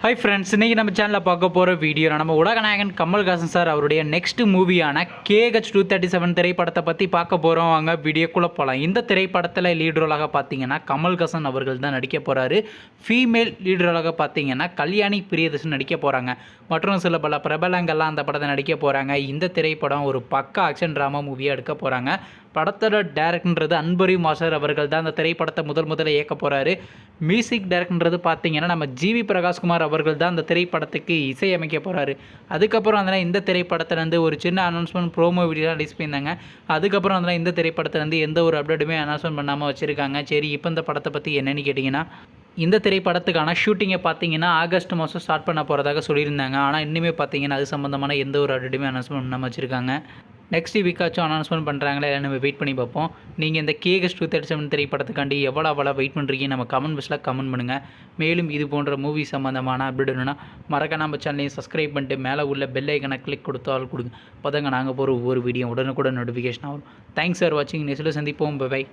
Hi friends, இன்றைக்கி நம்ம சேனலில் பார்க்க போகிற வீடியோ நம்ம உலகநாயகன் கமல்ஹாசன் சார் அவருடைய நெக்ஸ்ட் மூவியான KH 237 திரைப்படத்தை பற்றி பார்க்க போகிறோம். வாங்க வீடியோக்குள்ளே போகலாம். இந்த திரைப்படத்தில் லீட் ரோலாக பார்த்தீங்கன்னா கமல்ஹாசன் அவர்கள் தான் நடிக்க போகிறாரு. ஃபீமேல் லீட் ரோலாக பார்த்தீங்கன்னா கல்யாணி பிரியதர்ஷன் நடிக்க போகிறாங்க. மற்றும் சில பல பிரபலங்கள்லாம் அந்த படத்தை நடிக்க போகிறாங்க. இந்த திரைப்படம் ஒரு பக்கா ஆக்ஷன் ட்ராமா மூவியாக எடுக்க போகிறாங்க. படத்தோட டேரக்டர்ன்றது அன்பரி மாஸ்டர் அவர்கள் தான் அந்த திரைப்படத்தை முதல்ல இயக்க போகிறாரு. மியூசிக் டைரக்டர்ன்றது பார்த்தீங்கன்னா நம்ம ஜிவி பிரகாஷ்குமார் அவர்கள் தான் அந்த திரைப்படத்துக்கு இசையமைக்க போகிறாரு. அதுக்கப்புறம் அதனால் இந்த திரைப்படத்துலேருந்து ஒரு சின்ன அனௌன்ஸ்மெண்ட் ப்ரோமோ வீடியோ ரிலீஸ் பண்ணியிருந்தாங்க. அதுக்கப்புறம் அதனால் இந்த திரைப்படத்துலேருந்து எந்த ஒரு அப்டேட்டுமே அனௌன்ஸ்மெண்ட் பண்ணாமல் வச்சுருக்காங்க. சரி, இப்போ இந்த படத்தை பற்றி என்னென்னு கேட்டிங்கன்னா, இந்த திரைப்படத்துக்கான ஷூட்டிங்கை பார்த்தீங்கன்னா ஆகஸ்ட் மாதம் ஸ்டார்ட் பண்ண போகிறதாக சொல்லியிருந்தாங்க. ஆனால் இன்னுமே பார்த்தீங்கன்னா அது சம்மந்தமான எந்த ஒரு அப்டேட்டுமே அனௌன்ஸ்மெண்ட் பண்ணாமல் வச்சுருக்காங்க. நெக்ஸ்ட் வீக்காச்சும் அனௌன்ஸ்மெண்ட் பண்ணுறாங்களே, நம்ம வெயிட் பண்ணி பார்ப்போம். நீங்கள் இந்த KH 237 திரைப்படத்துக்காண்டி எவ்வளோ வெயிட் பண்ணுறீங்க நம்ம கமெண்ட் பாக்ஸில் கமெண்ட் பண்ணுங்கள். மேலும் இது போன்ற மூவி சம்மந்தமான அப்டேட் வேணும்னா மறக்க நம்ம சேனலையும் சப்ஸ்கிரைப் பண்ணிட்டு மேலே உள்ள பெல் ஐக்கனை கிளிக் கொடுத்தால் கொடுங்க. அப்போதாங்க நாங்கள் போகிற ஒவ்வொரு வீடியோ உடனுக்குடன் நோட்டிஃபிகேஷன் ஆகும். தேங்க்ஸ் ஃபார் வாட்சிங். நெக்ஸ்ட்டில் சந்திப்போம். பை.